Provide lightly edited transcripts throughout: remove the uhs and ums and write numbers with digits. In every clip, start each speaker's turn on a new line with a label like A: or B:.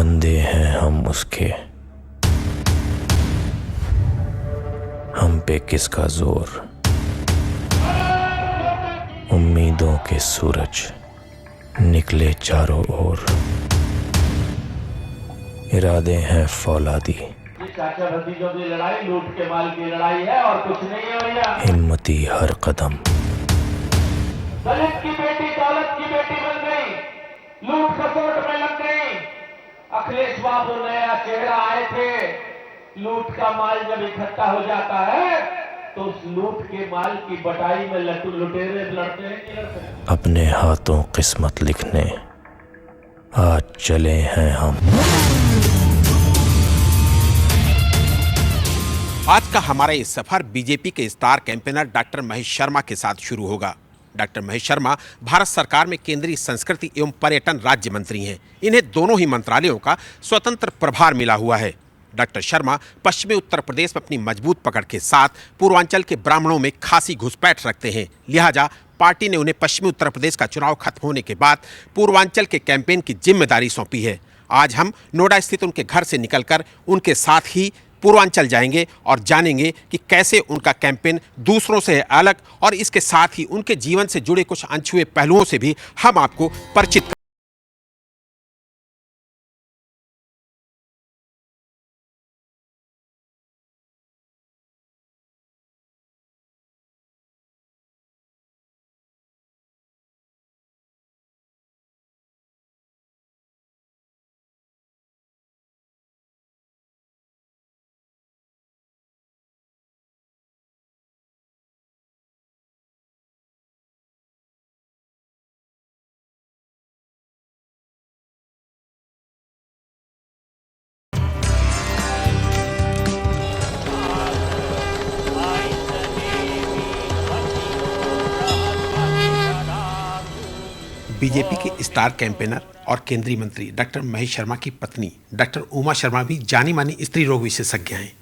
A: बंदे हैं हम उसके, हम पे किसका जोर। उम्मीदों के सूरज निकले चारों ओर, इरादे हैं फौलादी,
B: जो की लड़ाई लूट के माल की लड़ाई है और कुछ नहीं है भैया।
A: हिम्मती हर कदम,
B: दलित की बेटी दौलत की बेटी बन गई, लूट खसोट में लग गई। अखिलेश बाबू नया चेहरा आए थे। लूट का माल जब इकट्ठा हो जाता है तो उस लूट के माल की बटाई में लुटेरे लड़ते हैं कि लड़ते हैं?
A: अपने हाथों किस्मत लिखने आज चले हैं हम।
C: आज का हमारा ये सफर बीजेपी के star campaigner doctor Mahesh Sharma के साथ शुरू होगा। डॉक्टर महेश शर्मा भारत सरकार में केंद्रीय संस्कृति एवं पर्यटन राज्य मंत्री हैं। इन्हें दोनों ही मंत्रालयों का स्वतंत्र प्रभार मिला हुआ है। डॉक्टर शर्मा पश्चिमी उत्तर प्रदेश में अपनी मजबूत पकड़ के साथ पूर्वांचल के ब्राह्मणों में खासी घुसपैठ रखते हैं। लिहाजा पार्टी ने उन्हें पश्चिमी उत्तर प्रदेश का चुनाव खत्म होने के बाद पूर्वांचल के कैंपेन की जिम्मेदारी सौंपी है। आज हम नोएडा स्थित उनके घर से निकलकर उनके साथ ही पूर्वांचल जाएंगे और जानेंगे कि कैसे उनका कैंपेन दूसरों से अलग, और इसके साथ ही उनके जीवन से जुड़े कुछ अनछुए पहलुओं से भी हम आपको परिचित। बीजेपी के स्टार कैंपेनर और केंद्रीय मंत्री डॉक्टर महेश शर्मा की पत्नी डॉक्टर उमा शर्मा भी जानी मानी स्त्री रोग विशेषज्ञ हैं।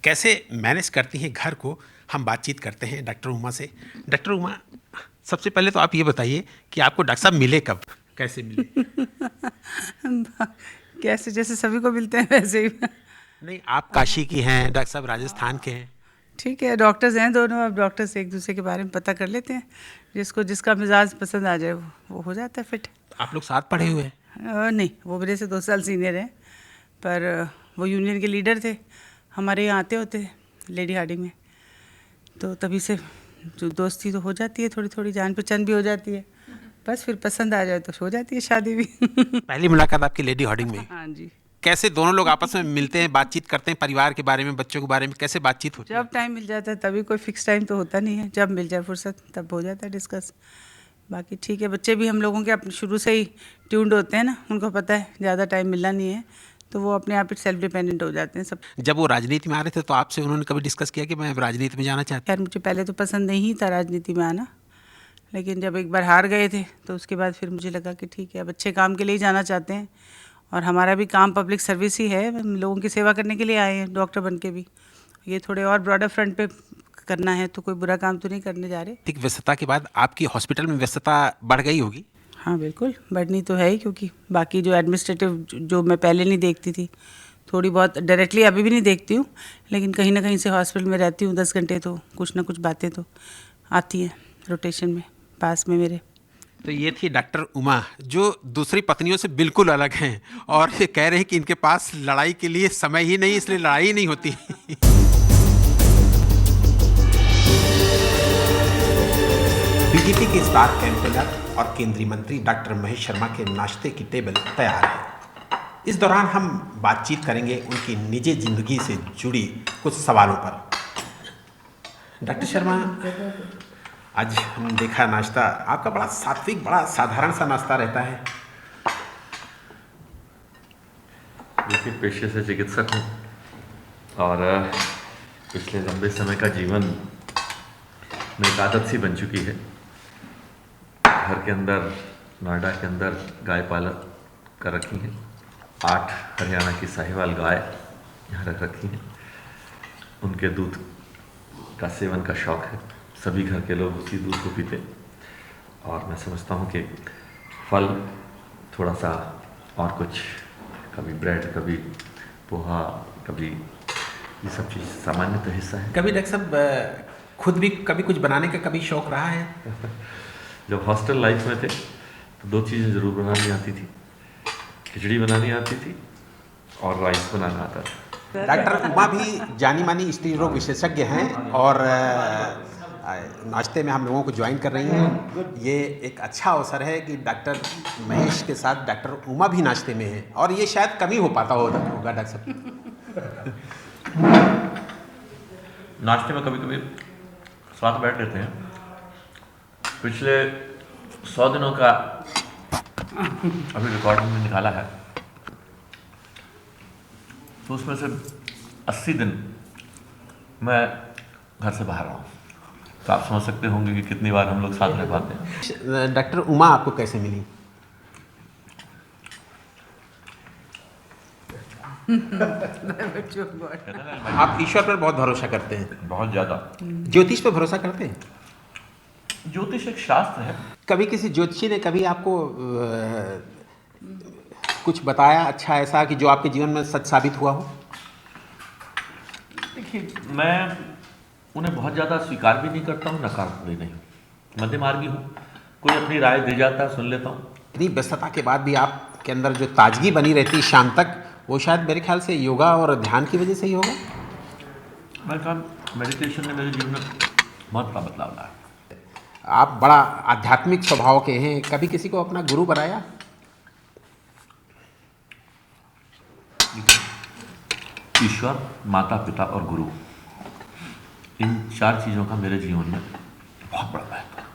C: कैसे मैनेज करती हैं घर को, हम बातचीत करते हैं डॉक्टर उमा से। डॉक्टर उमा, सबसे पहले तो आप ये बताइए कि आपको डॉक्टर साहब मिले कब, कैसे मिले?
D: कैसे, जैसे सभी को मिलते हैं वैसे ही।
C: नहीं, आप काशी की हैं, डॉक्टर साहब राजस्थान के हैं।
D: ठीक है, डॉक्टर्स हैं दोनों, अब डॉक्टर से एक दूसरे के बारे में पता कर लेते हैं। जिसको जिसका मिजाज पसंद आ जाए वो हो जाता है फिट।
C: आप लोग साथ पढ़े हुए हैं?
D: नहीं, वो मेरे से 2 साल सीनियर हैं, पर वो यूनियन के लीडर थे। हमारे यहाँ आते होते लेडी हार्डिंग में, तो तभी से जो दोस्ती तो हो जाती है, थोड़ी थोड़ी जान पहचान भी हो जाती है। बस फिर पसंद आ जाए तो हो जाती है शादी भी।
C: पहली मुलाकात आपकी लेडी हार्डिंग में?
D: हाँ जी।
C: कैसे दोनों लोग आपस में मिलते हैं, बातचीत करते हैं, परिवार के बारे में, बच्चों के बारे में कैसे बातचीत होती है?
D: जब टाइम मिल जाता है, तभी कोई फिक्स टाइम तो होता नहीं है, जब मिल जाए फुर्सत तब हो जाता है डिस्कस। बाकी ठीक है, बच्चे भी हम लोगों के अपने शुरू से ही ट्यून्ड होते हैं ना, उनको पता है ज़्यादा टाइम मिलना नहीं है, तो वो अपने आप ही सेल्फ डिपेंडेंट हो जाते हैं सब।
C: जब वो राजनीति में आ रहे थे तो आपसे उन्होंने कभी डिस्कस किया कि मैं राजनीति में जाना चाहता
D: खैर, मुझे पहले तो पसंद नहीं था राजनीति में आना, लेकिन जब एक बार हार गए थे तो उसके बाद फिर मुझे लगा कि ठीक है, अब अच्छे काम के लिए ही जाना चाहते हैं, और हमारा भी काम पब्लिक सर्विस ही है, हम लोगों की सेवा करने के लिए आए हैं डॉक्टर बन के भी। ये थोड़े और ब्रॉडर फ्रंट पे करना है, तो कोई बुरा काम तो नहीं करने जा रहे।
C: ठीक, व्यस्तता के बाद आपकी हॉस्पिटल में व्यस्तता बढ़ गई होगी?
D: हाँ बिल्कुल, बढ़नी तो है ही, क्योंकि बाकी जो एडमिनिस्ट्रेटिव जो मैं पहले नहीं देखती थी, थोड़ी बहुत डायरेक्टली अभी भी नहीं देखती हूँ, लेकिन कहीं ना कहीं से हॉस्पिटल में रहती हूँ 10 घंटे, तो कुछ ना कुछ बातें तो आती हैं रोटेशन में पास में मेरे।
C: तो ये थी डॉक्टर उमा, जो दूसरी पत्नियों से बिल्कुल अलग हैं और ये कह रहे हैं कि इनके पास लड़ाई के लिए समय ही नहीं, इसलिए लड़ाई ही नहीं होती। बीजेपी के स्टार कैंपेनर और केंद्रीय मंत्री डॉक्टर महेश शर्मा के नाश्ते की टेबल तैयार है। इस दौरान हम बातचीत करेंगे उनकी निजी जिंदगी से जुड़ी कुछ सवालों पर। डॉक्टर शर्मा, आज हमने देखा नाश्ता आपका बड़ा सात्विक, बड़ा साधारण सा नाश्ता रहता है।
E: देखिए, पेशे से चिकित्सक हूँ और पिछले लंबे समय का जीवन में एक आदत सी बन चुकी है। घर के अंदर, नोएडा के अंदर गाय पालन कर रखी हैं। 8 हरियाणा की साहिवाल गाय यहाँ रख रखी हैं। उनके दूध का सेवन का शौक़ है, सभी घर के लोग उसी दूध को पीते। और मैं समझता हूँ कि फल, थोड़ा सा और कुछ कभी ब्रेड, कभी पोहा, कभी ये सब चीज़ सामान्यतः हिस्सा है।
C: कभी डॉक्टर साहब खुद भी कभी कुछ बनाने का कभी शौक रहा है?
E: जब हॉस्टल लाइफ में थे तो 2 चीज़ें ज़रूर बनानी आती थी, खिचड़ी बनानी आती थी और राइस बनाना आता था।
C: डॉक्टर उमा भी जानी मानी स्त्री रोग विशेषज्ञ हैं और नाश्ते में हम लोगों को ज्वाइन कर रही हैं। ये एक अच्छा अवसर है कि डॉक्टर महेश के साथ डॉक्टर उमा भी नाश्ते में हैं और ये शायद कम ही हो पाता होगा डॉक्टर साहब।
E: नाश्ते में कभी कभी साथ बैठ लेते हैं। पिछले 100 दिनों का अभी रिकॉर्डिंग में निकाला है, तो उसमें से 80 दिन मैं घर से बाहर रहा हूँ। तो आप समझ सकते होंगे कि कितनी बार हम लोग साथ रह पाते हैं।
C: डॉक्टर उमा आपको कैसे मिली? आप ईश्वर पर बहुत भरोसा करते हैं?
E: बहुत ज़्यादा।
C: ज्योतिष पर भरोसा करते हैं?
E: ज्योतिष एक शास्त्र है।
C: कभी किसी ज्योतिषी ने कभी आपको कुछ बताया अच्छा ऐसा कि जो आपके जीवन में सच साबित हुआ हो?
E: देखिए, मैं उन्हें बहुत ज़्यादा स्वीकार भी नहीं करता हूँ, नकार भी नहीं, मध्य मार्गी हूँ। कोई अपनी राय दे जाता है, सुन लेता हूँ।
C: इतनी व्यस्तता के बाद भी आपके अंदर जो ताजगी बनी रहती है शाम तक, वो शायद मेरे ख्याल से योगा और ध्यान की वजह से ही होगा।
E: मैं कहा मेडिटेशन ने मेरे जीवन में बहुत बड़ा बदलाव लाया।
C: आप बड़ा आध्यात्मिक स्वभाव के हैं, कभी किसी को अपना गुरु बनाया?
E: ईश्वर, माता पिता और गुरु, इन 4 चीज़ों का मेरे जीवन में बहुत बड़ा महत्व है,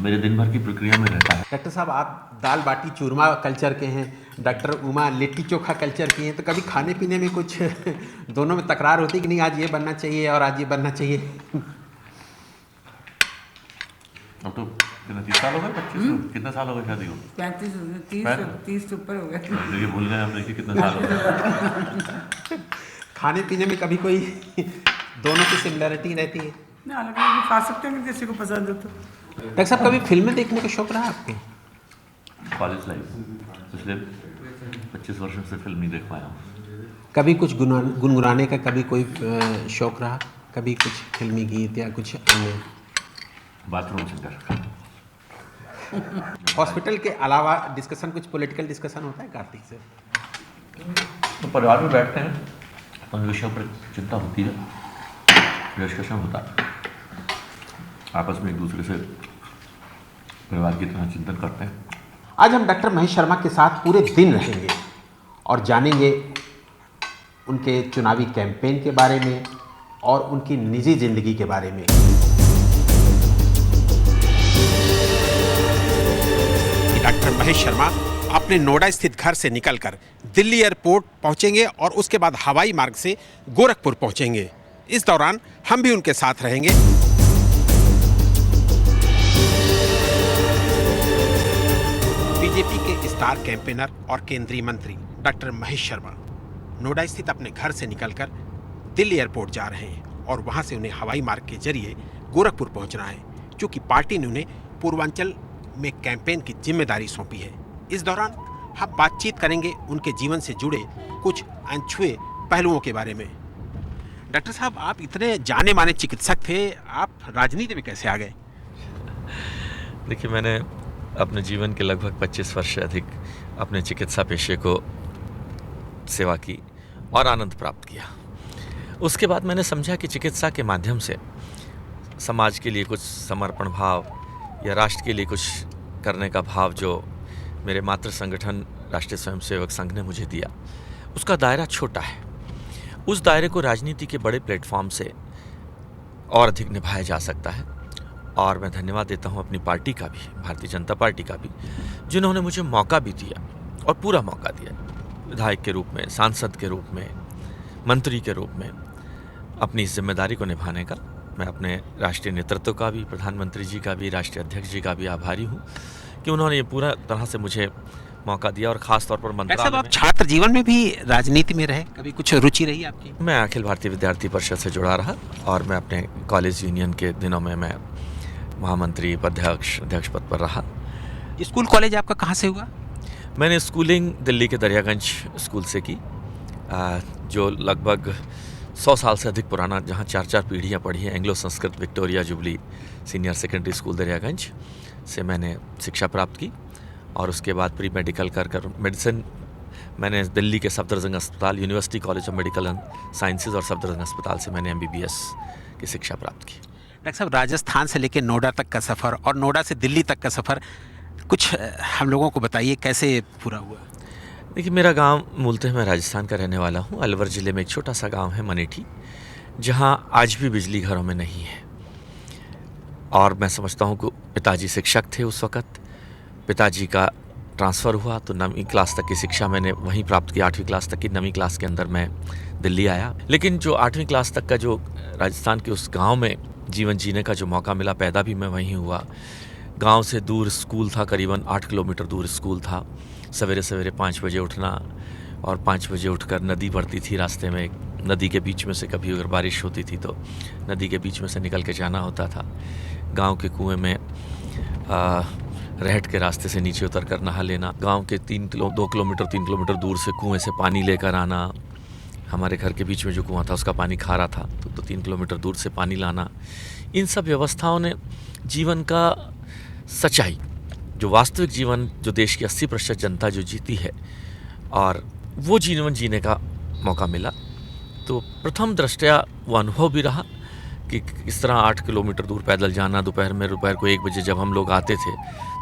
E: मेरे दिन भर की प्रक्रिया में रहता है।
C: डॉक्टर साहब, आप दाल बाटी चूरमा कल्चर के हैं, डॉक्टर उमा लिट्टी चोखा कल्चर की हैं, तो कभी खाने पीने में कुछ दोनों में तकरार होती कि नहीं आज ये बनना चाहिए और आज ये बनना चाहिए?
E: अब तो कितना 30 साल हो गए, 25 कितना साल हो गए शादी को?
D: 35 ऊपर हो गया।
E: देखिए भूल गए हम, देखिए कितना साल हो गया।
C: खाने पीने में कभी कोई दोनों की सिमिलरिटी रहती है?
D: ना अलग अलग खा सकते हैं जैसे को पसंद हो तो।
C: डॉक्टर साहब, कभी फिल्में देखने का शौक रहा आपको?
E: कॉलेज लाइफ पिछले 25 वर्षों से फिल्म नहीं देख पाया हूँ।
C: कभी कुछ गुनगुनाने का कभी कोई शौक रहा? कभी कुछ फिल्मी गीत या कुछ अन्य?
E: Bathroom singer.
C: हॉस्पिटल के अलावा डिस्कशन, कुछ पॉलिटिकल डिस्कशन होता है कार्तिक से?
E: तो परिवार में बैठते हैं, उन विषयों पर चिंता होती है, डिस्कशन होता है, आपस में एक दूसरे से परिवार की तरह चिंतन करते हैं।
C: आज हम डॉक्टर महेश शर्मा के साथ पूरे दिन रहेंगे और जानेंगे उनके चुनावी कैंपेन के बारे में और उनकी निजी जिंदगी के बारे में। डॉक्टर महेश शर्मा अपने नोएडा स्थित घर से निकलकर दिल्ली एयरपोर्ट पहुंचेंगे और उसके बाद हवाई मार्ग से गोरखपुर पहुंचेंगे। इस दौरान हम भी उनके साथ रहेंगे। बीजेपी के स्टार कैंपेनर और केंद्रीय मंत्री डॉक्टर महेश शर्मा नोएडा स्थित अपने घर से निकलकर दिल्ली एयरपोर्ट जा रहे हैं और वहां से उन्हें हवाई मार्ग के जरिए गोरखपुर पहुंचना है, क्योंकि पार्टी ने उन्हें पूर्वांचल में कैंपेन की जिम्मेदारी सौंपी है। इस दौरान हम बातचीत करेंगे उनके जीवन से जुड़े कुछ अनछुए पहलुओं के बारे में। डॉक्टर साहब, आप इतने जाने माने चिकित्सक थे, आप राजनीति में कैसे आ गए?
E: देखिए, मैंने अपने जीवन के लगभग 25 वर्ष से अधिक अपने चिकित्सा पेशे को सेवा की और आनंद प्राप्त किया। उसके बाद मैंने समझा कि चिकित्सा के माध्यम से समाज के लिए कुछ समर्पण भाव या राष्ट्र के लिए कुछ करने का भाव जो मेरे मातृ संगठन राष्ट्रीय स्वयंसेवक संघ ने मुझे दिया, उसका दायरा छोटा है। उस दायरे को राजनीति के बड़े प्लेटफॉर्म से और अधिक निभाया जा सकता है। और मैं धन्यवाद देता हूं अपनी पार्टी का भी, भारतीय जनता पार्टी का भी, जिन्होंने मुझे मौका भी दिया और पूरा मौका दिया, विधायक के रूप में, सांसद के रूप में, मंत्री के रूप में अपनी इस जिम्मेदारी को निभाने का। मैं अपने राष्ट्रीय नेतृत्व का भी, प्रधानमंत्री जी का भी, राष्ट्रीय अध्यक्ष जी का भी आभारी हूँ कि उन्होंने ये पूरा तरह से मुझे मौका दिया। और ख़ास तौर पर मंत्रालय में।
C: आप छात्र जीवन में भी राजनीति में रहे, कभी कुछ रुचि रही आपकी?
E: मैं अखिल भारतीय विद्यार्थी परिषद से जुड़ा रहा और मैं अपने कॉलेज यूनियन के दिनों में मैं महामंत्री, उपाध्यक्ष, अध्यक्ष पद पर रहा।
C: स्कूल कॉलेज आपका कहाँ से हुआ?
E: मैंने स्कूलिंग दिल्ली के दरियागंज स्कूल से की, जो लगभग 100 साल से अधिक पुराना, जहाँ 4-4 पीढ़ियाँ पढ़ी हैं। Anglo Sanskrit Victoria jubilee senior secondary school Daryaganj से मैंने शिक्षा प्राप्त की। और उसके बाद प्री मेडिकल कर मेडिसिन मैंने दिल्ली के सफदरजंग अस्पताल, university college of medical and sciences और सफदरजंग अस्पताल से मैंने MBBS की शिक्षा प्राप्त की।
C: डॉक्टर साहब, राजस्थान से लेकर नोएडा तक का सफ़र और नोएडा से दिल्ली तक का सफ़र कुछ हम लोगों को बताइए, कैसे पूरा हुआ?
E: देखिए, मेरा गांव मूलतः मैं राजस्थान का रहने वाला हूं। अलवर ज़िले में एक छोटा सा गांव है मनेठी, जहां आज भी बिजली घरों में नहीं है। और मैं समझता हूं कि पिताजी शिक्षक थे उस वक़्त। पिताजी का ट्रांसफ़र हुआ तो 9वीं क्लास तक की शिक्षा मैंने वहीं प्राप्त की। 8वीं क्लास तक की, 9वीं क्लास के अंदर मैं दिल्ली आया। लेकिन जो 8वीं क्लास तक का जो राजस्थान के उस गाँव में जीवन जीने का जो मौका मिला, पैदा भी मैं वहीं हुआ। गांव से दूर स्कूल था, करीबन 8 किलोमीटर दूर स्कूल था। सवेरे सवेरे 5 बजे उठना और 5 बजे उठकर नदी पड़ती थी रास्ते में, नदी के बीच में से कभी अगर बारिश होती थी तो नदी के बीच में से निकल के जाना होता था। गांव के कुएं में रहट के रास्ते से नीचे उतर कर नहा लेना। गांव के 2 किलोमीटर 3 किलोमीटर दूर से कुएं से पानी लेकर आना। हमारे घर के बीच में जो कुआं था उसका पानी खारा था, तो 3 किलोमीटर दूर से पानी लाना। इन सब व्यवस्थाओं ने जीवन का सच्चाई, जो वास्तविक जीवन जो देश की 80% जनता जो जीती है, और वो जीवन जीने का मौका मिला। तो प्रथम दृष्टया वो अनुभव भी रहा कि इस तरह 8 किलोमीटर दूर पैदल जाना। दोपहर को 1 बजे जब हम लोग आते थे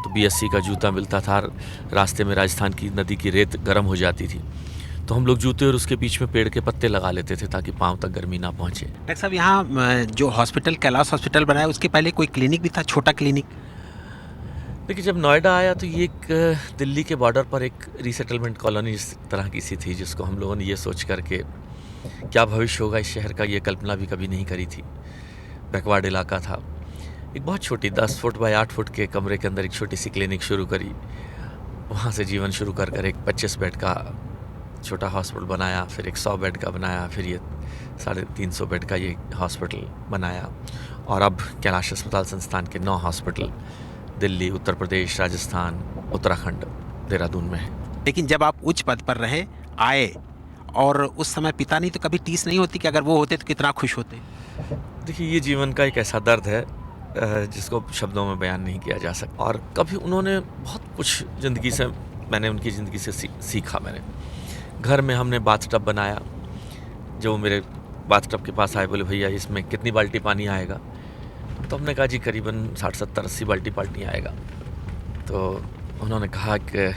E: तो BSC का जूता मिलता था। रास्ते में राजस्थान की नदी की रेत गर्म हो जाती थी, तो हम लोग जूते और उसके बीच में पेड़ के पत्ते लगा लेते थे ताकि पाँव तक गर्मी ना पहुँचे।
C: डॉक्टर साहब, यहाँ जो हॉस्पिटल कैलाश हॉस्पिटल बनाया, उसके पहले कोई क्लिनिक भी था, छोटा क्लिनिक?
E: देखिए, जब नोएडा आया तो ये एक दिल्ली के बॉर्डर पर एक रीसेटलमेंट कॉलोनी इस तरह की सी थी, जिसको हम लोगों ने ये सोच करके क्या भविष्य होगा इस शहर का, ये कल्पना भी कभी नहीं करी थी। बैकवर्ड इलाका था। एक बहुत छोटी 10 फुट बाय 8 फुट के कमरे के अंदर एक छोटी सी क्लिनिक शुरू करी। वहाँ से जीवन शुरू कर एक 25 बेड का छोटा हॉस्पिटल बनाया, फिर एक 100 बेड का बनाया, फिर ये 350 बेड का ये हॉस्पिटल बनाया। और अब कैलाश अस्पताल संस्थान के 9 हॉस्पिटल दिल्ली, उत्तर प्रदेश, राजस्थान, उत्तराखंड, देहरादून में है।
C: लेकिन जब आप उच्च पद पर रहे, आए, और उस समय पिता नहीं तो कभी टीस नहीं होती कि अगर वो होते तो कितना खुश होते?
E: देखिए, ये जीवन का एक ऐसा दर्द है जिसको शब्दों में बयान नहीं किया जा सकता। और कभी उन्होंने बहुत कुछ ज़िंदगी से, मैंने उनकी ज़िंदगी से सीखा। मैंने घर में हमने बाथटब बनाया। जो मेरे बाथटब के पास आए, बोले भैया इसमें कितनी बाल्टी पानी आएगा? तो हमने कहा जी करीबन 60, 70, 80 बाल्टी पानी आएगा। तो उन्होंने कहा कि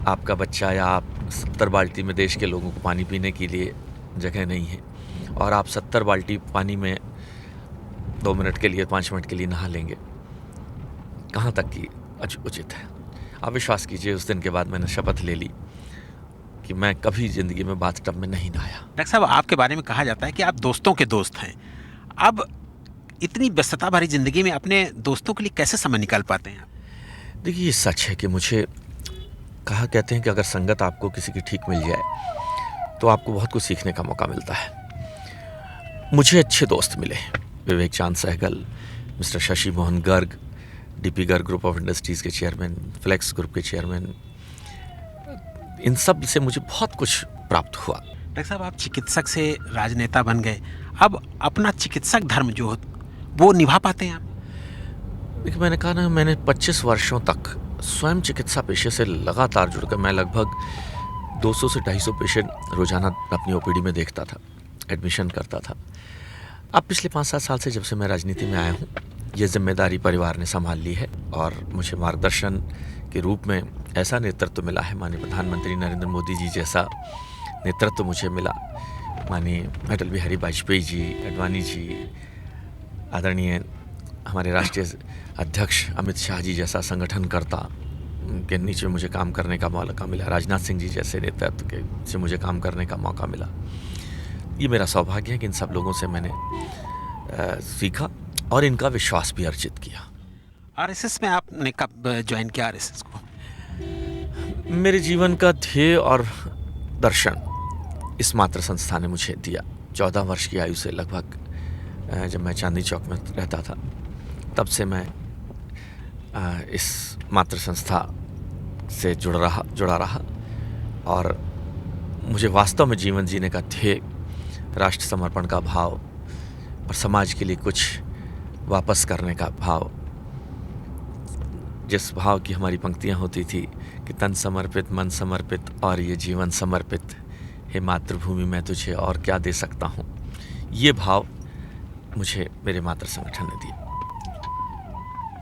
E: आपका बच्चा या आप 70 बाल्टी में देश के लोगों को पानी पीने के लिए जगह नहीं है, और आप 70 बाल्टी पानी में 2 मिनट के लिए, 5 मिनट के लिए नहा लेंगे, कहाँ तक की उचित है? आप विश्वास कीजिए, उस दिन के बाद मैंने शपथ ले ली कि मैं कभी ज़िंदगी में बाथटब में नहीं नहाया।
C: डॉक्टर साहब, आपके बारे में कहा जाता है कि आप दोस्तों के दोस्त हैं। अब इतनी व्यस्तता भरी ज़िंदगी में अपने दोस्तों के लिए कैसे समय निकाल पाते हैं आप?
E: देखिए, ये सच है कि मुझे कहते हैं कि अगर संगत आपको किसी की ठीक मिल जाए तो आपको बहुत कुछ सीखने का मौका मिलता है। मुझे अच्छे दोस्त मिले, Vivek Chand Sehgal, mister Shashi Mohan Garg, DP Garg group of industries के चेयरमैन, फ्लेक्स ग्रुप के चेयरमैन, इन सब से मुझे बहुत कुछ प्राप्त हुआ।
C: डॉक्टर साहब, आप चिकित्सक से राजनेता बन गए, अब अपना चिकित्सक धर्म जो हो वो निभा पाते हैं आप?
E: देखिए, मैंने कहा ना, मैंने 25 वर्षों तक स्वयं चिकित्सा पेशे से लगातार जुड़कर, मैं लगभग 200 से 250 पेशेंट रोजाना अपनी OPD में देखता था, एडमिशन करता था। अब पिछले 5-7 साल से जब से मैं राजनीति में आया हूँ, ये जिम्मेदारी परिवार ने संभाल ली है, और मुझे मार्गदर्शन के रूप में ऐसा नेतृत्व मिला है। माननीय प्रधानमंत्री नरेंद्र मोदी जी जैसा नेतृत्व मुझे मिला, माननीय अटल बिहारी वाजपेयी जी, अडवाणी जी, आदरणीय हमारे राष्ट्रीय अध्यक्ष अमित शाह जी जैसा संगठनकर्ता के नीचे मुझे काम करने का मौका मिला, राजनाथ सिंह जी जैसे नेतृत्व के से मुझे काम करने का मौका मिला। ये मेरा सौभाग्य है कि इन सब लोगों से मैंने सीखा और इनका विश्वास भी अर्जित किया।
C: RSS में आपने कब ज्वाइन किया RSS को?
E: मेरे जीवन का ध्येय और दर्शन इस मातृ संस्था ने मुझे दिया। 14 वर्ष की आयु से लगभग, जब मैं चांदनी चौक में रहता था, तब से मैं इस मातृ संस्था से जुड़ा रहा और मुझे वास्तव में जीवन जीने का ध्येय, राष्ट्र समर्पण का भाव और समाज के लिए कुछ वापस करने का भाव, जिस भाव की हमारी पंक्तियाँ होती थी कि तन समर्पित, मन समर्पित और ये जीवन समर्पित, हे मातृभूमि मैं तुझे और क्या दे सकता हूँ, ये भाव मुझे मेरे मातृ संगठन ने दिया।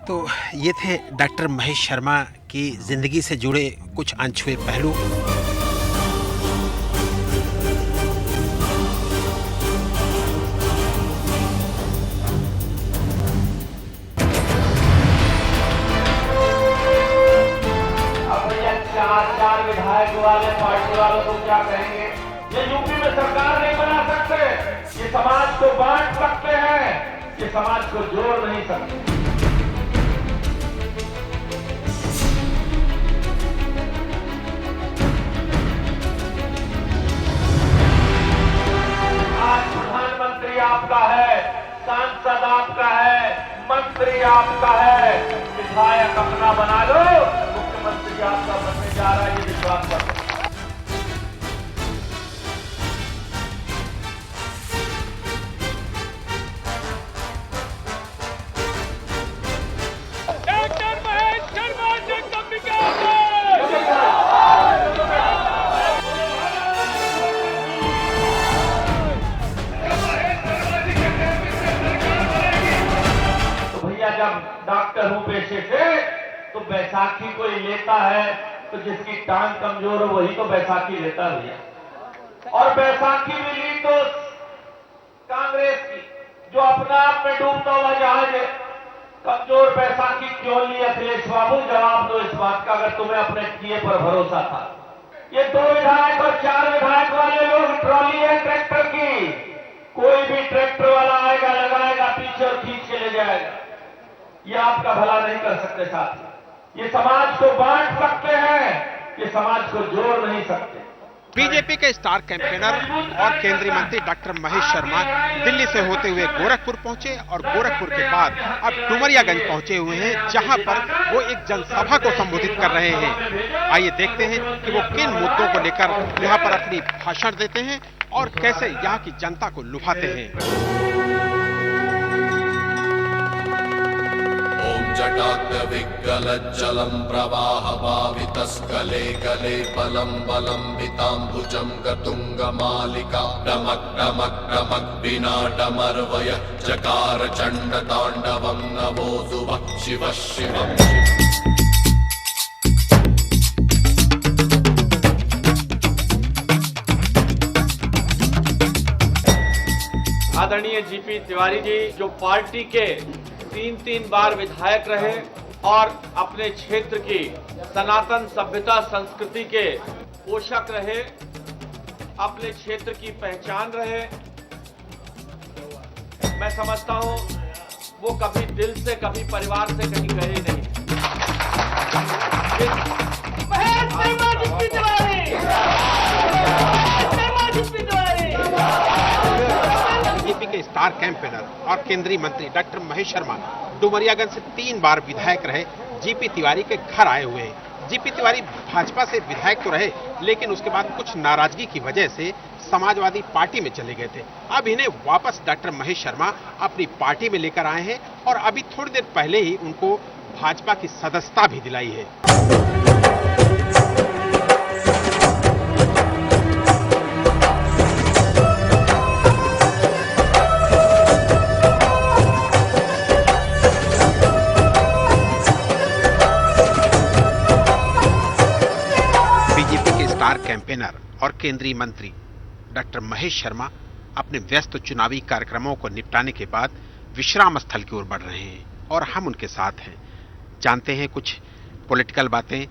C: तो ये थे डॉक्टर महेश शर्मा की ज़िंदगी से जुड़े कुछ अनछुए पहलू।
B: चार विधायक वाले पार्टी वालों को क्या कहेंगे? ये यूपी में सरकार नहीं बना सकते, ये समाज को बांट सकते हैं, ये समाज को जोड़ नहीं सकते। आज प्रधानमंत्री आपका है, सांसद आपका है, मंत्री आपका है, विधायक अपना बना लो, मुख्यमंत्री आपका बनने जा रहा है, ये विश्वास करो।
F: डॉक्टर महेश शर्मा जी का
B: तो भैया जब डॉक्टर हूं पेशे से, तो बैसाखी कोई लेता है तो जिसकी टांग कमजोर हो वही तो बैसाखी लेता है भैया। और बैसाखी मिली तो कांग्रेस की, जो अपना आप में डूबता हुआ जहाज है। कमजोर बैसाखी क्यों ली अखिलेश बाबू? जवाब दो इस बात का, अगर तुम्हें अपने किए पर भरोसा था। ये 2 विधायक और 4 विधायक वाले लोग ट्रॉली है ट्रैक्टर की, कोई भी ट्रैक्टर वाला आएगा, लगाएगा पीछे और खींच के ले जाएगा। ये आपका भला नहीं कर सकते साथी। ये समाज को बांट सकते हैं, ये समाज को जोड़ नहीं सकते।
C: बीजेपी के स्टार कैंपेनर और केंद्रीय मंत्री डॉक्टर महेश शर्मा दिल्ली से होते हुए गोरखपुर पहुंचे और गोरखपुर के बाद अब डुमरियागंज पहुंचे हुए हैं, जहां पर वो एक जनसभा को संबोधित कर रहे हैं। आइए देखते हैं कि वो किन मुद्दों को लेकर यहां पर अपनी भाषण देते हैं और कैसे यहां की जनता को लुभाते हैं।
G: जटाग्रविग्गलज्जलं प्रवाहभावितस्कले गले बलं बलं विताम्बुजं गतुङ्गमालिका डमक् डमक् डमक् विनाटमर्वय जकार चण्डताण्डवं नभोऽसुभः शिवः शिवम्।
B: आदरणीय जीपी तिवारी जी, जो पार्टी के 3 बार विधायक रहे और अपने क्षेत्र की सनातन सभ्यता संस्कृति के पोषक रहे, अपने क्षेत्र की पहचान रहे, मैं समझता हूं वो कभी दिल से, कभी परिवार से कहीं गए नहीं।
C: बीजेपी के स्टार कैंपेनर और केंद्रीय मंत्री डॉक्टर महेश शर्मा डुमरियागंज से 3 बार विधायक रहे जीपी तिवारी के घर आए हुए हैं। जीपी तिवारी भाजपा से विधायक तो रहे, लेकिन उसके बाद कुछ नाराजगी की वजह से समाजवादी पार्टी में चले गए थे। अब इन्हें वापस डॉक्टर महेश शर्मा अपनी पार्टी में लेकर आए हैं और अभी थोड़ी देर पहले ही उनको भाजपा की सदस्यता भी दिलाई है। कैंपेनर और केंद्रीय मंत्री डॉक्टर महेश शर्मा अपने व्यस्त चुनावी कार्यक्रमों को निपटाने के बाद विश्राम स्थल की ओर बढ़ रहे हैं और हम उनके साथ हैं। जानते हैं कुछ पॉलिटिकल बातें,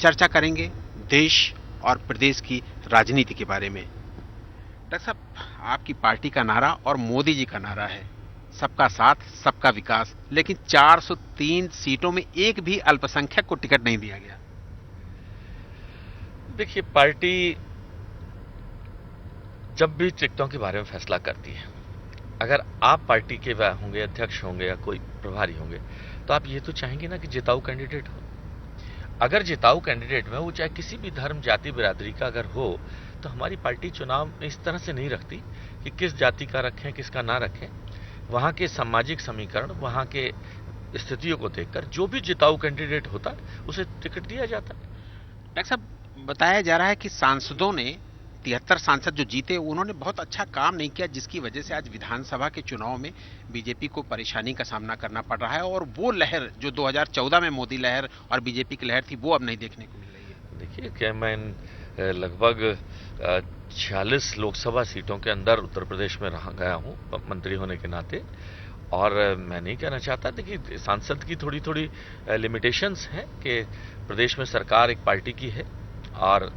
C: चर्चा करेंगे देश और प्रदेश की राजनीति के बारे में। डॉक्टर साहब, आपकी पार्टी का नारा और मोदी जी का नारा है सबका साथ सबका विकास, लेकिन 403 सीटों में एक भी अल्पसंख्यक को टिकट नहीं दिया गया।
E: देखिए, पार्टी जब भी टिकटों के बारे में फैसला करती है, अगर आप पार्टी के होंगे, अध्यक्ष होंगे या कोई प्रभारी होंगे, तो आप ये तो चाहेंगे ना कि जिताऊ कैंडिडेट हो। अगर जिताऊ कैंडिडेट में वो चाहे किसी भी धर्म जाति बिरादरी का अगर हो, तो हमारी पार्टी चुनाव में इस तरह से नहीं रखती कि किस जाति का रखें किसका ना रखें। वहाँ के सामाजिक समीकरण, वहाँ के स्थितियों को देखकर जो भी जिताऊ कैंडिडेट होता है उसे टिकट दिया जाता है।
C: डॉक्टर साहब, बताया जा रहा है कि सांसदों ने 73 सांसद जो जीते उन्होंने बहुत अच्छा काम नहीं किया, जिसकी वजह से आज विधानसभा के चुनाव में बीजेपी को परेशानी का सामना करना पड़ रहा है, और वो लहर जो 2014 में मोदी लहर और बीजेपी की लहर थी वो अब नहीं देखने को मिल रही है।
E: देखिए, क्या मैं लगभग 46 लोकसभा सीटों के अंदर उत्तर प्रदेश में रहा गया हूँ मंत्री होने के नाते, और मैं नहीं कहना चाहता। देखिए, सांसद की थोड़ी थोड़ी लिमिटेशंस हैं कि प्रदेश में सरकार एक पार्टी की है और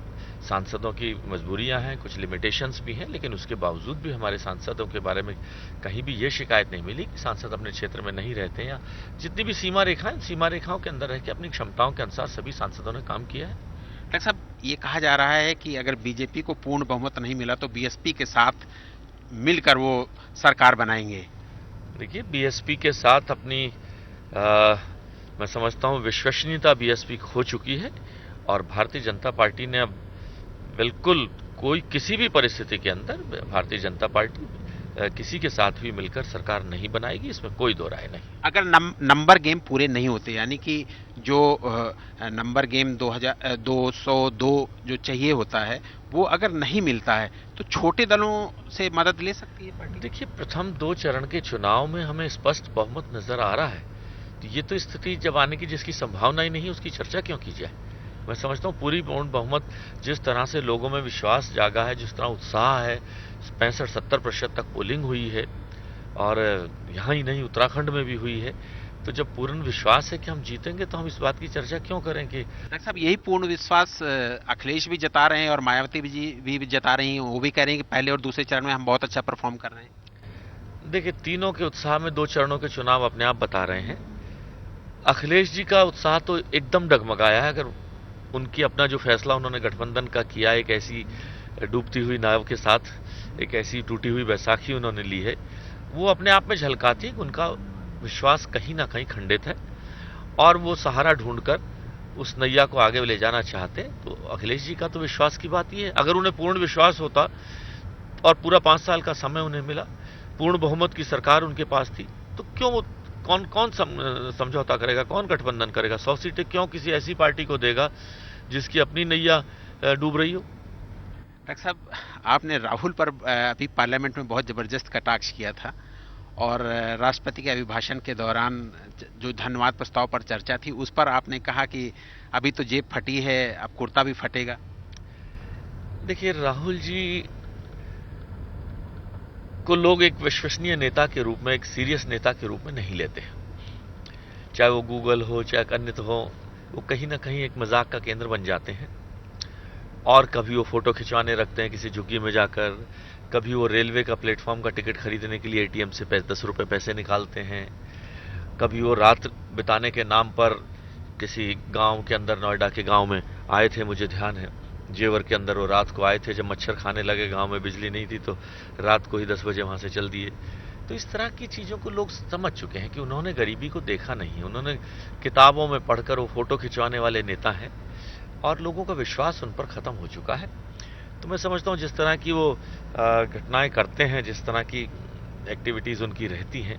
E: सांसदों की मजबूरियां हैं, कुछ लिमिटेशंस भी हैं, लेकिन उसके बावजूद भी हमारे सांसदों के बारे में कहीं भी ये शिकायत नहीं मिली कि सांसद अपने क्षेत्र में नहीं रहते हैं, या जितनी भी सीमा रेखाओं के अंदर रह के अपनी क्षमताओं के अनुसार सभी सांसदों ने काम किया है।
C: डॉक्टर साहब, ये कहा जा रहा है कि अगर बीजेपी को पूर्ण बहुमत नहीं मिला तो बीएसपी के साथ मिलकर वो सरकार बनाएंगे।
E: देखिए, बीएसपी के साथ अपनी मैं समझता हूँ विश्वसनीयता बीएसपी खो चुकी है, और भारतीय जनता पार्टी ने अब बिल्कुल किसी भी परिस्थिति के अंदर भारतीय जनता पार्टी किसी के साथ भी मिलकर सरकार नहीं बनाएगी, इसमें कोई दो राय नहीं।
C: अगर नंबर गेम पूरे नहीं होते, यानी कि जो नंबर गेम 202 जो चाहिए होता है वो अगर नहीं मिलता है तो छोटे दलों से मदद ले सकती है पार्टी।
E: देखिए, प्रथम 2 चरण के चुनाव में हमें स्पष्ट बहुमत नजर आ रहा है, तो ये तो स्थिति जब आने की जिसकी संभावना ही नहीं, उसकी चर्चा क्यों की जाए। मैं समझता हूँ पूरी पूर्ण बहुमत, जिस तरह से लोगों में विश्वास जागा है, जिस तरह उत्साह है, 65-70% तक पोलिंग हुई है, और यहाँ ही नहीं उत्तराखंड में भी हुई है, तो जब पूर्ण विश्वास है कि हम जीतेंगे तो हम इस बात की चर्चा क्यों करें कि।
C: डॉक्टर साहब, यही पूर्ण विश्वास अखिलेश भी जता रहे हैं और मायावती जी भी जता रही हैं, वो भी कह रहे हैं कि पहले और दूसरे चरण में हम बहुत अच्छा परफॉर्म कर रहे हैं।
E: देखिए, तीनों के उत्साह में 2 चरणों के चुनाव अपने आप बता रहे हैं। अखिलेश जी का उत्साह तो एकदम डगमगाया है। अगर उनकी अपना जो फैसला उन्होंने गठबंधन का किया, एक ऐसी डूबती हुई नाव के साथ एक ऐसी टूटी हुई बैसाखी उन्होंने ली है, वो अपने आप में झलकाती है कि उनका विश्वास कहीं ना कहीं खंडित है, और वो सहारा ढूंढकर उस नैया को आगे ले जाना चाहते हैं। तो अखिलेश जी का तो विश्वास की बात ही है। अगर उन्हें पूर्ण विश्वास होता और पूरा 5 साल का समय उन्हें मिला, पूर्ण बहुमत की सरकार उनके पास थी, तो क्यों वो कौन समझौता करेगा, कौन गठबंधन करेगा? 100 सीटें क्यों किसी ऐसी पार्टी को देगा जिसकी अपनी नैया डूब रही हो?
C: डॉक्टर साहब, आपने राहुल पर अभी पार्लियामेंट में बहुत जबरदस्त कटाक्ष किया था, और राष्ट्रपति के अभिभाषण के दौरान जो धन्यवाद प्रस्ताव पर चर्चा थी उस पर आपने कहा कि अभी तो जेब फटी है, अब कुर्ता भी फटेगा।
E: देखिए, राहुल जी को लोग एक विश्वसनीय नेता के रूप में, एक सीरियस नेता के रूप में नहीं लेते हैं। चाहे वो गूगल हो, चाहे अन्य हो, वो कहीं ना कहीं एक मजाक का केंद्र बन जाते हैं। और कभी वो फोटो खिंचवाने रखते हैं किसी झुग्गी में जाकर, कभी वो रेलवे का प्लेटफॉर्म का टिकट खरीदने के लिए एटीएम से 10 रुपए पैसे निकालते हैं, कभी वो रात बिताने के नाम पर किसी गांव के अंदर, नोएडा के गांव में आए थे, मुझे ध्यान है, जेवर के अंदर वो रात को आए थे जब मच्छर खाने लगे, गांव में बिजली नहीं थी, तो रात को ही 10 बजे वहां से चल दिए। तो इस तरह की चीज़ों को लोग समझ चुके हैं कि उन्होंने गरीबी को देखा नहीं, उन्होंने किताबों में पढ़कर वो फोटो खिंचवाने वाले नेता हैं, और लोगों का विश्वास उन पर ख़त्म हो चुका है। तो मैं समझता हूँ जिस तरह की वो घटनाएं करते हैं, जिस तरह की एक्टिविटीज़ उनकी रहती हैं,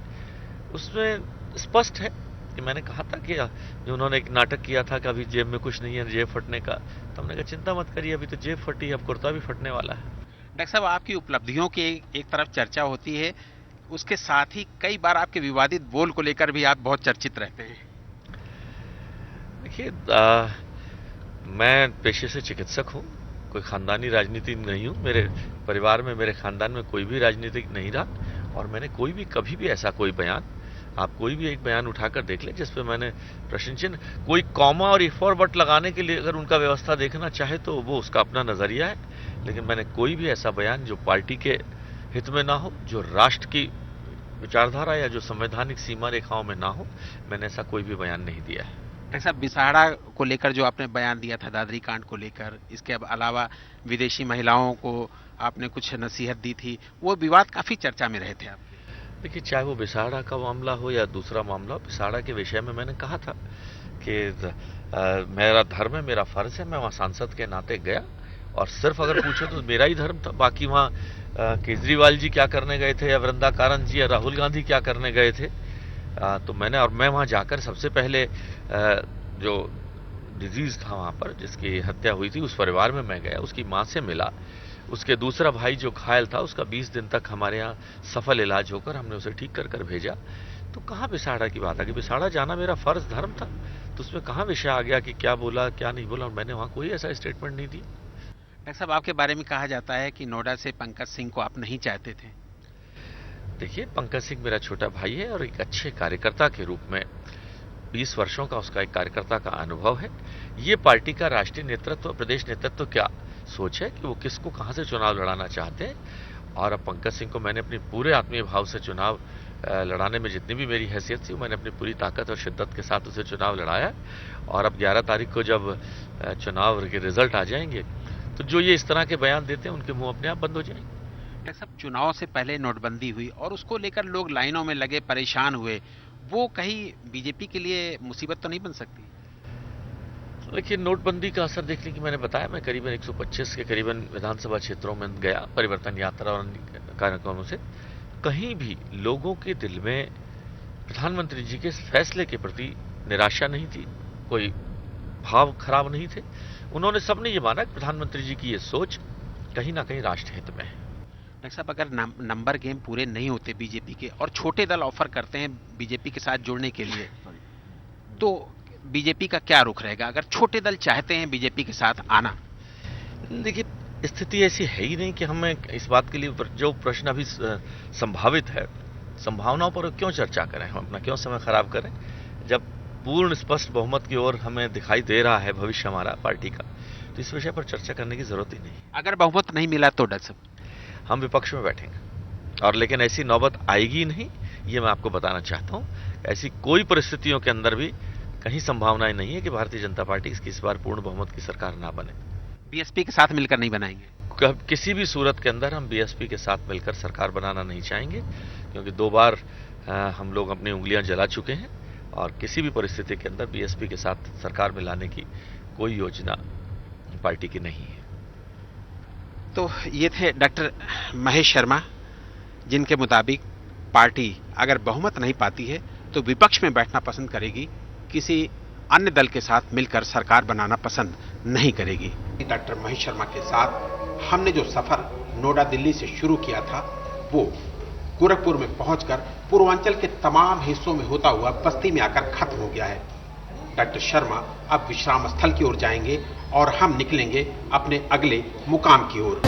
E: उसमें स्पष्ट है कि मैंने कहा था कि जो उन्होंने एक नाटक किया था कि अभी जेब में कुछ नहीं है, जेब फटने का, तो हमने कहा चिंता मत करिए, अभी तो जेब फटी, अब कुर्ता भी फटने वाला है।
C: डॉक्टर साहब, आपकी उपलब्धियों की एक तरफ चर्चा होती है, उसके साथ ही कई बार आपके विवादित बोल को लेकर भी आप बहुत चर्चित रहते हैं।
E: देखिए, मैं पेशे से चिकित्सक हूँ, कोई खानदानी राजनीति नहीं हूँ। मेरे परिवार में, मेरे खानदान में कोई भी राजनीतिक नहीं रहा, और मैंने कभी भी ऐसा कोई बयान, आप कोई भी एक बयान उठाकर देख लें जिस पे मैंने प्रश्न चिन्ह, कोई कॉमा और इफ और बट लगाने के लिए अगर उनका व्यवस्था देखना चाहे तो वो उसका अपना नजरिया है, लेकिन मैंने कोई भी ऐसा बयान जो पार्टी के हित में ना हो, जो राष्ट्र की विचारधारा या जो संवैधानिक सीमा रेखाओं में ना हो, मैंने ऐसा कोई भी बयान नहीं दिया है।
C: डॉक्टर साहब, बिसाहड़ा को लेकर जो आपने बयान दिया था, दादरी कांड को लेकर, इसके अलावा विदेशी महिलाओं को आपने कुछ नसीहत दी थी, वो विवाद काफी चर्चा में रहे थे आप।
E: देखिए, चाहे वो बिसाहड़ा का मामला हो या दूसरा मामला, बिसाहड़ा के विषय में मैंने कहा था कि मेरा धर्म है, मेरा फर्ज है, मैं वहाँ सांसद के नाते गया और सिर्फ अगर पूछो तो मेरा ही धर्म था। बाकी वहाँ केजरीवाल जी क्या करने गए थे या वृंदा कारन जी या राहुल गांधी क्या करने गए थे, तो मैं वहाँ जाकर सबसे पहले जो डिजीज था वहाँ पर जिसकी हत्या हुई थी उस परिवार में मैं गया, उसकी माँ से मिला। उसके दूसरा भाई जो घायल था उसका 20 दिन तक हमारे यहाँ सफल इलाज होकर हमने उसे ठीक कर भेजा। तो कहाँ बिसाड़ा की बात आ गई? बिसाड़ा जाना मेरा फर्ज धर्म था, तो उसमें कहाँ विषय आ गया कि क्या बोला क्या नहीं बोला, और मैंने वहाँ कोई ऐसा स्टेटमेंट नहीं दिया।
C: डॉक्टर साहब, आपके बारे में कहा जाता है कि नोएडा से पंकज सिंह को आप नहीं चाहते थे।
E: देखिए, पंकज सिंह मेरा छोटा भाई है और एक अच्छे कार्यकर्ता के रूप में 20 वर्षों का उसका एक कार्यकर्ता का अनुभव है। ये पार्टी का राष्ट्रीय नेतृत्व, प्रदेश नेतृत्व क्या सोच है कि वो किसको कहां से चुनाव लड़ाना चाहते हैं, और अब पंकज सिंह को मैंने अपनी पूरे आत्मीय भाव से चुनाव लड़ाने में जितनी भी मेरी हैसियत थी मैंने अपनी पूरी ताकत और शिद्दत के साथ उसे चुनाव लड़ाया। और अब 11 तारीख को जब चुनाव के रिजल्ट आ जाएंगे तो जो ये इस तरह के बयान देते हैं उनके मुंह अपने आप बंद हो जाएंगे।
C: डॉक्टर साहब, चुनाव से पहले नोटबंदी हुई और उसको लेकर लोग लाइनों में लगे, परेशान हुए, वो कहीं बीजेपी के लिए मुसीबत तो नहीं बन सकती?
E: देखिए, नोटबंदी का असर देखने की मैंने बताया, मैं करीबन 125 के करीबन विधानसभा क्षेत्रों में गया परिवर्तन यात्रा और कार्यक्रमों से। कहीं भी लोगों के दिल में प्रधानमंत्री जी के फैसले के प्रति निराशा नहीं थी, कोई भाव खराब नहीं थे। उन्होंने सबने ये माना कि प्रधानमंत्री जी की ये सोच कहीं ना कहीं राष्ट्र हित में है।
C: डॉक्टर साहब, अगर नंबर गेम पूरे नहीं होते बीजेपी के और छोटे दल ऑफर करते हैं बीजेपी के साथ जुड़ने के लिए, तो बीजेपी का क्या रुख रहेगा अगर छोटे दल चाहते हैं बीजेपी के साथ आना?
E: देखिए, स्थिति ऐसी है ही नहीं कि हमें इस बात के लिए जो प्रश्न अभी संभावित है, संभावनाओं पर क्यों चर्चा करें, हम अपना क्यों समय खराब करें, जब पूर्ण स्पष्ट बहुमत की ओर हमें दिखाई दे रहा है भविष्य हमारा पार्टी का, तो इस विषय पर चर्चा करने की जरूरत ही नहीं।
C: अगर बहुमत नहीं मिला तो डॉक्टर साहब
E: हम विपक्ष में बैठेंगे, और लेकिन ऐसी नौबत आएगी नहीं, ये मैं आपको बताना चाहता हूँ। ऐसी कोई परिस्थितियों के अंदर भी कहीं संभावनाएं नहीं है कि भारतीय जनता पार्टी इसकी इस बार पूर्ण बहुमत की सरकार ना बने।
C: बीएसपी के साथ मिलकर नहीं बनाएंगे?
E: किसी भी सूरत के अंदर हम बीएसपी के साथ मिलकर सरकार बनाना नहीं चाहेंगे, क्योंकि 2 बार हम लोग अपनी उंगलियां जला चुके हैं और किसी भी परिस्थिति के अंदर बीएसपी के साथ सरकार में लाने की कोई योजना पार्टी की नहीं है।
C: तो ये थे डॉक्टर महेश शर्मा, जिनके मुताबिक पार्टी अगर बहुमत नहीं पाती है तो विपक्ष में बैठना पसंद करेगी, किसी अन्य दल के साथ मिलकर सरकार बनाना पसंद नहीं करेगी। डॉक्टर महेश शर्मा के साथ हमने जो सफर नोएडा दिल्ली से शुरू किया था वो गोरखपुर में पहुंचकर पूर्वांचल के तमाम हिस्सों में होता हुआ बस्ती में आकर खत्म हो गया है। डॉक्टर शर्मा अब विश्राम स्थल की ओर जाएंगे और हम निकलेंगे अपने अगले मुकाम की ओर।